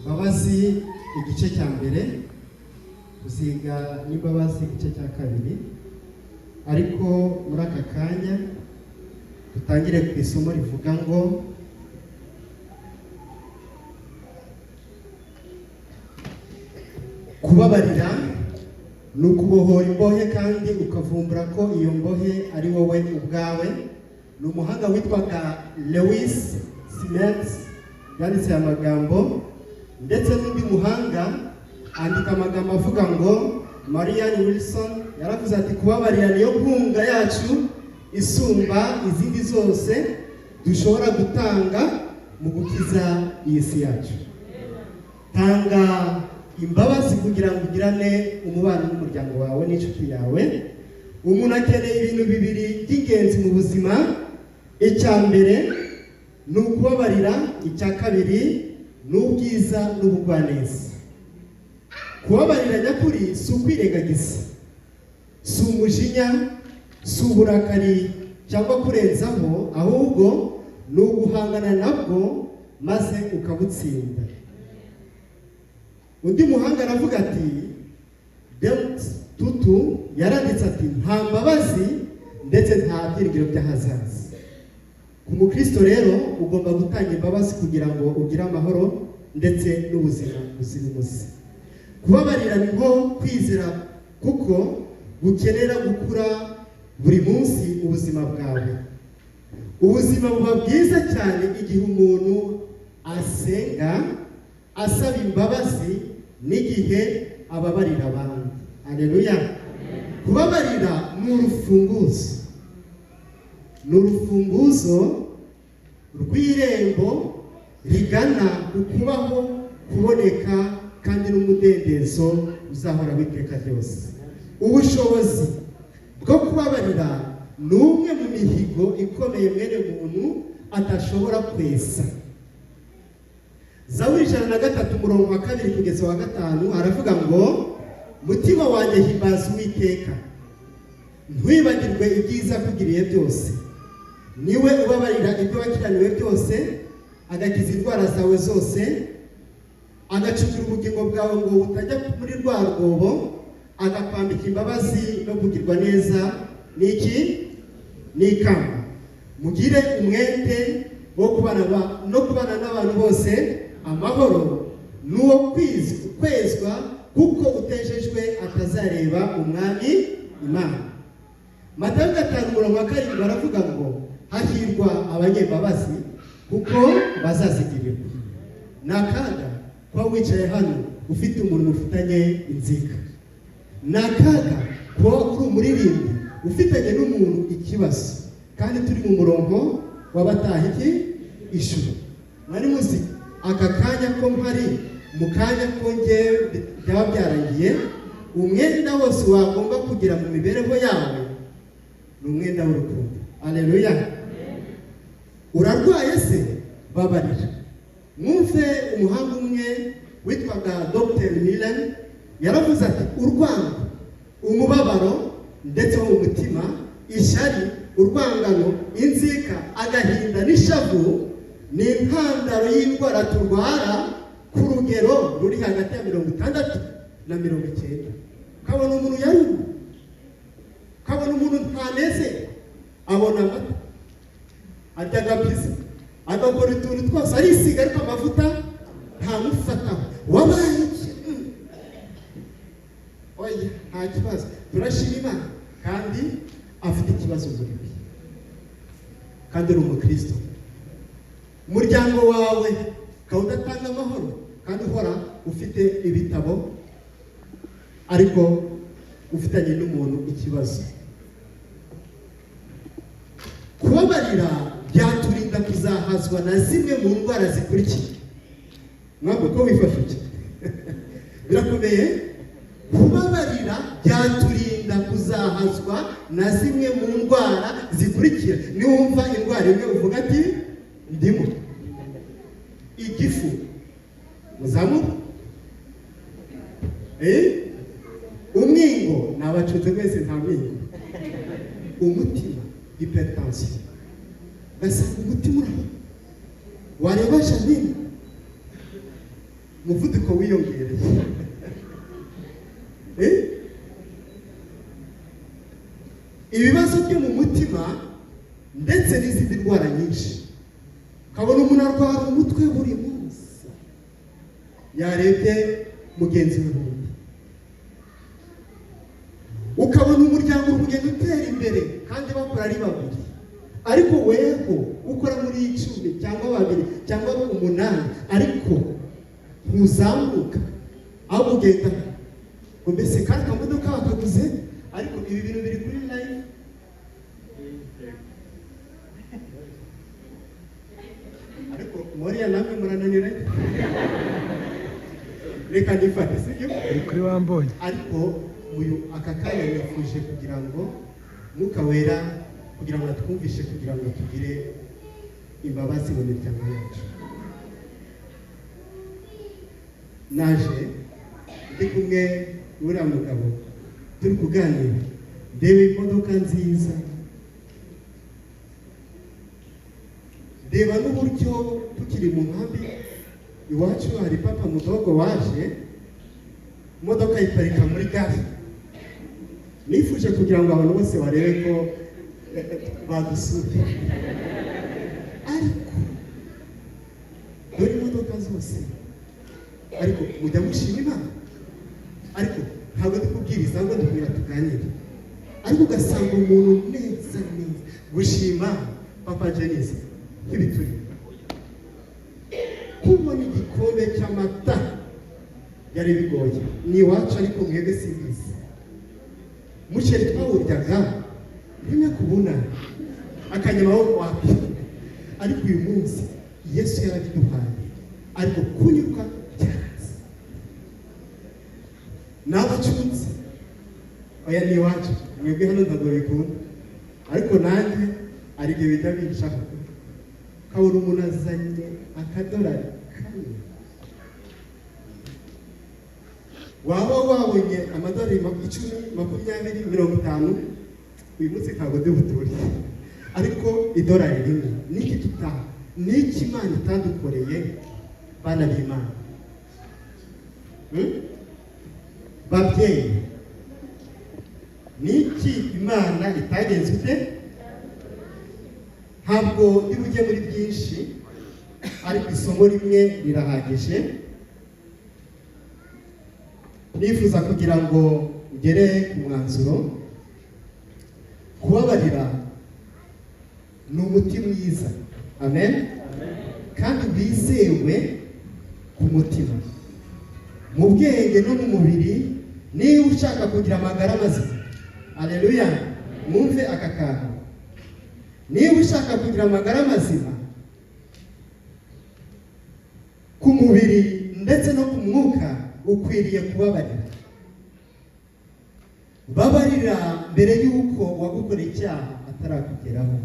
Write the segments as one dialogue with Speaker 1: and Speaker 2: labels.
Speaker 1: Babazi igice cya mbere, uziga n'imbabazi igice cya kabiri, ariko muri aka kanya dutangire ku isomo rivuga ngo kubabarira ni ukubohora imbohe kandi ukavumbura ko iyo mbohe ari wowe ubwawe. Ni umuhanga witwaga Lewis Smith yanditse aya magambo, ndetse n'undi muhanga andika amagambo avuga ngo Marian Wilson yaravuze ati kubabarira niyo nkunga yacu isumba izindi zose dushobora gutanga mu gukiza iyi si yacu. Tanga imbabazi kugira ngo ugirane umubano n'umuryango wawe n'inshuti yawe. Umuntu akeneye ibintu bibiri by'ingenzi mu buzima. Icya mbere ni ukubabarira, icya kabiri ni ubwiza n'ubugwaneza. Kubabarira nyakuri si ukwirengagiza, si umujinya, si uburakari cyangwa kurenzaho, ahubwo ni uguhangana nabwo maze ukabutsinda. Undi muhanga aravuga ati Desmond Tutu yaranditse ati nta mbabazi ndetse nta byiringiro by'ahazaza. Ku mukristo rero ugomba gutanga imbabazi kugira ngo ugire amahoro ndetse n'ubuzima buzira umuze. Kubabarira ni nko kwizera, kuko gukenera gukura buri munsi ubuzima bwawe. Ubuzima buba bwiza cyane igihe umuntu asenga asaba imbabazi n'igihe ababarira abandi. Haleluya. Kubabarira ni urufunguzo rw'irembo rigana ku kubaho, kuboneka kandi n'umudendezo uzahora witeka ryose. Ubushobozi bwo kubabarira ni umwe mu mihigo ikomeye mwene muntu atashobora kwesa. Zaburi 103 umurongo wa 2 kugeza wa 5 aravuga ngo mutima wanjye himbaza Uwiteka, ntiwibagirwe ibyiza akugiriye byose. Niwe ubabarira ibyo wakiraniwe byose, agakiza indwara zawe zose, agacungira ubugingo bwawe ngo utajya muri rwa rwobo, agakwambika imbabazi no kugirwa neza n'ikamba. Mugire umwete wo kubana n'abantu bose amahoro n'uwo kwezwa, kuko utejejwe atazareba umwami Imana. Matayo 5:7 baravuga ngo hahirwa abanyembabazi kuko bazazigirirwa. Nakaga kwa wicaye hano ufite umuntu ufitanye inzika. Nakaga kuba uri umuririmbi ufitanye n'umuntu ikibazo, kandi turi mu murongo w'abataha ijuru. Mwari muzi aka kanya ko mpari mu kanya ko ngewe byaba byarangiye, umwenda wose wagomba kugira mu mibereho yawe ni umwenda w'urukundo. Haleluya. Urarwaye se? Babarira. Mwumve umuhanga umwe witwaga Dr. Milan yaravuze ati urwango, umubabaro ndetse wo mu mutima, ishyari, urwangano, inzika, agahinda n'ishavu ni intandaro y'indwara turwara ku rugero ruri hagati ya 60 na 90. Kabona umuntu yaruhu, kabona umuntu ntaneze, abona amata, arya agapiza, agakora utuntu twose, arisiga ariko amavuta ntamufataho. Wabaye iki? Oya, nta kibazo, turashima Imana, kandi afite ikibazo muri we, kandi uri umukristo. Umuryango wawe kawudatanga amahoro, kandi uhora ufite ibitabo ariko ufitanye n'umuntu ikibazo. Kubabarira byaturinda kuzahazwa na zimwe mu ndwara zikurikiye. Mwabwo ko wifashije birakomeye. Kubabarira byaturinda kuzahazwa na zimwe mu ndwara zikurikira. Niwumva indwara imwe uvuga ati ndimo igifu, muzamuka umwingo, nabacutse mwese nta mwingo, umutima, hypertension, gasanga umutima urahora, wareba Janine umuvuduko wiyongereye. Ibibazo byo mu mutima ndetse n'izindi ndwara nyinshi, kabona umuntu arwara umutwe buri munsi, yarebye mugenzi we wundi, ukabona umuryango ugenda utera imbere kandi bakora ari babiri, ariko weho ukora muri 10 cyangwa 2 cyangwa 8, ariko ntuzamuka aho ugenda ngo mbese kandi kamodoka bakaguze, ariko ibi bintu biri kuri live. Ariko moriya namwe murananira, reka nifate sibyo
Speaker 2: kuri wambonye.
Speaker 1: Ariko uyu aka kanya nifuje kugira ngo Mwuka Wera kugira ngo atwumvishe, kugira ngo tugire imbabazi mu miryango yacu. Naje ndi kumwe n'uriya mugabo turi kuganira, ndeba imodoka nziza, ndeba n'uburyo tukiri mu nkambi iwacu hari papa mudogo waje, imodoka iparika muri gare. Nifuje kugira ngo abantu bose barebe ko badusuye, ariko dore imodoka zose, ariko mujya mushima Imana, ariko ntabwo ndikubwiriza ngo ndikubwira tuganire, ariko ugasanga umuntu neza gushima papa Jenise nk'ibituri, kubona igikombe cy'amata yari bigoye ni iwacu, ariko mwebwe simbizi, muceri twawuryaga rimwe kubona akanyama wo wapi, ariko uyu munsi Yesu yarabiduhaye, ariko kunyurwa byaranze. N'abacunze oya ni iwacu, mwebwe hano ntabwo bikunda, ariko nanjye ari ibyo bijya binshaka, kabona umuntu azanye akadorari kamwe, waba wabonye amadorari 10, 20, 50, uyu munsi ntabwo ndibuturiye, ariko idorari rimwe niki tutaha, niki Imana itadukoreye bana b'Imana. Babyeyi, niki Imana itagenze ite? Ntabwo ndibujye muri byinshi, ariko isomo rimwe rirahagije. Nifuza kugira ngo ugere ku mwanzuro. Kubabarira ni umuti mwiza, amen, kandi wizewe ku mutima, mu bwenge no mu mubiri. Niba ushaka kugira amagara mazima, aleluya, mwumve aka kantu, niba ushaka kugira amagara mazima ku mubiri ndetse no ku mwuka, ukwiriye kubabarira. Babarira mbere y'uko wagukorera icyaha atarakugeraho.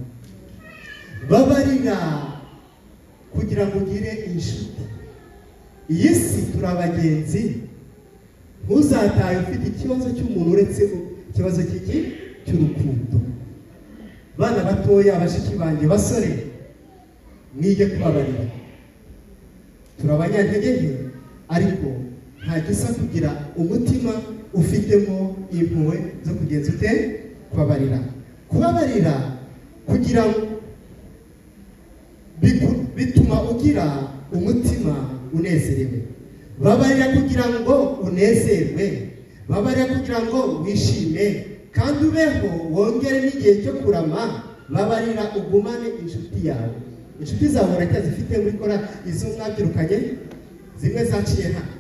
Speaker 1: Babarira kugira ngo ugire inshuti. Iyi si turi abagenzi, ntuzatahe ufite ikibazo cy'umuntu uretse ikibazo cy'urukundo. Bana batoya, abashiki banjye basore, mwige kubabarira. Turi abanyantege nke, ariko nta gisa kugira umutima ufitemo impuhwe zo kugenza ute kubabarira. Kubabarira kugira bituma ugira umutima unezerewe. Babarira kugira ngo unezerwe, babarira kugira ngo wishime kandi ubeho, wongere n'igihe cyo kurama. Babarira ugumane inshuti yawe. Inshuti zawe uracyazifite muri kora izo mwabyirukanye, zimwe zaciye hano,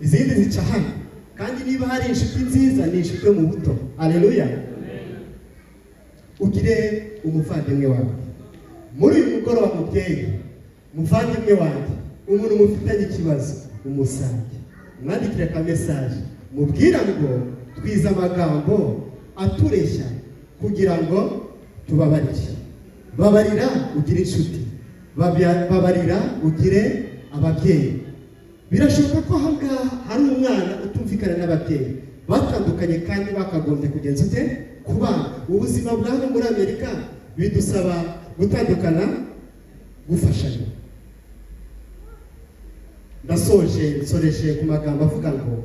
Speaker 1: izindi zica hano, kandi niba hari inshuti nziza ni inshuti yo mu buto. Aleluya. Ugire umuvandimwe wawe muri uyu mugoroba. Mubyeyi, muvandimwe wanjye, umuntu mufitanye ikibazo, umusange, mwandikire ka message, mubwira ngo twize amagambo atureshya kugira ngo tubabarire. Babarira ugire inshuti, babarira ugire ababyeyi. Birashoboka ko ahangaha hari umwana utumvikana n'ababyeyi, batandukanye kandi bakagombye kugenza ute kubana. Ubuzima bwa hano muri Amerika bidusaba gutandukana, gufashanya. nsoreje ku magambo avuga ngo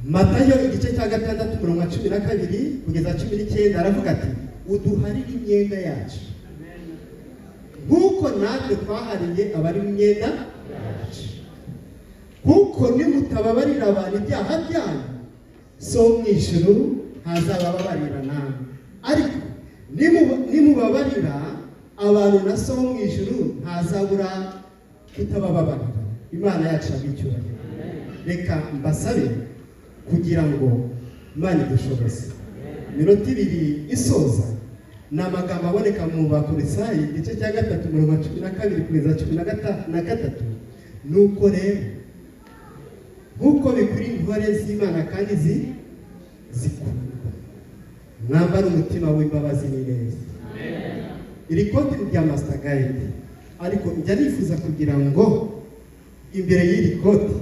Speaker 1: Matayo igice cya 6:12 kugeza 19 aravuga ati uduharire imyenda yacu nk'uko natwe twahariye abari imyenda yacu, kuko nimutababarira abantu ibyaha byanyu so mu ijuru ntazabababarira namwe, ariko nimubabarira abantu na so mu ijuru ntazabura kutabababarira. Imana yacu abicyubahiro. Reka mbasabe kugira ngo Imana idushoboze. Minota 2 isoza ni amagambo aboneka mu Bakurisayi igice cya 3:12 kugeza 13. Nuko rero nk'uko bikuri intore z'Imana kandi zikundwa, mwambara umutima w'imbabazi n'ineza. Iri koti rya Master Guide, ariko njya nifuza kugira ngo imbere y'iri koti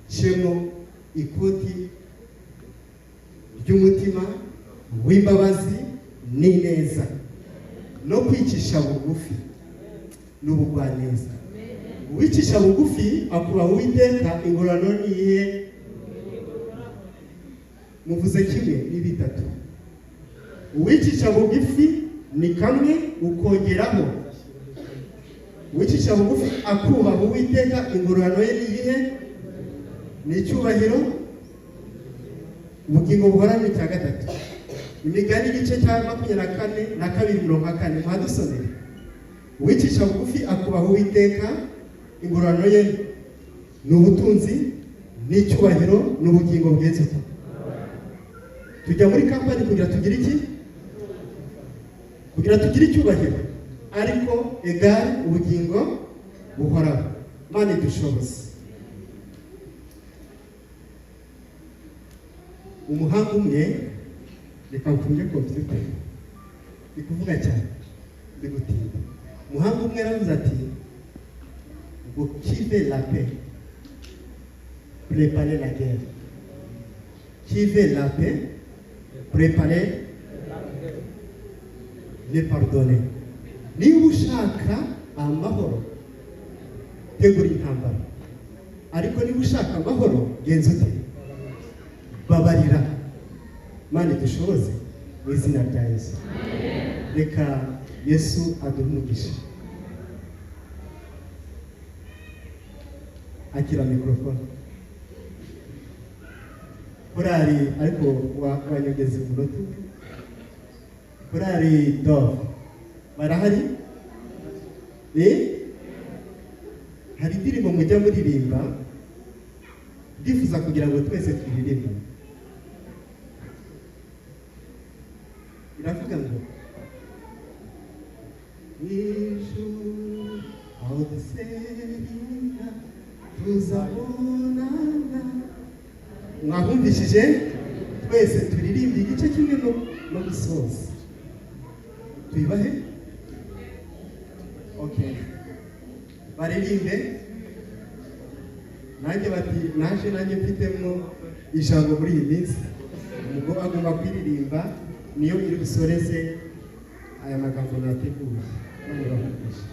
Speaker 1: shemo ikoti ry'umutima w'imbabazi n'ineza no kwicisha bugufi n'ubugwaneza. Uwicisha bugufi akubaha Uwiteka, ingororano niye. Muvuze kimwe n'ibitatu. Uwicisha bugufi ni kamwe ukongeraho. Uwicisha bugufi akubaha Uwiteka, ingororano ye niye ni icyubahiro, ubugingo buhorana cya gatatu. Imigani igice cya 24:2 muhadusomere. Uwicisha bugufi akubaha Uwiteka, ingororano ye ni ubutunzi n'icyubahiro n'ubugingo bweze. Tujya muri kampani kugira tugire iki? Kugira tugire icyubahiro, ariko egari ubugingo buhoraho. Imana idushoboze. Umuhanga umwe, reka mfunge computer ni kuvuga cyane bigutinda. Umuhanga umwe aravuze ati ngo qui veut la paix préparer la guerre, qui veut la paix préparer le pardonner. Niba ushaka amahoro tegura intambara, ariko niba ushaka amahoro genza ute? Babarira. Imana idushoboze mu izina rya Yesu. Reka Yesu aduhumugishe. Akira mikrofone. Korari ariko wanyogeze umunota. Korari do barahari? Hari indirimbo mujya muririmba ndifuza kugira ngo twese twiririmbe. Iravuga ngo ijuru aho dusenga tuzabonana. Mwahumvishije? Twese turirimbe igice kimwe no gusoza. Tuyibahe? Okay. Baririmbe. Nanjye bati nanjye mfitemo ijambo muri iyi minsi. Umugabo agomba kwiririmba niyo iri busoreze aya magambo nateguye. None bahumvise.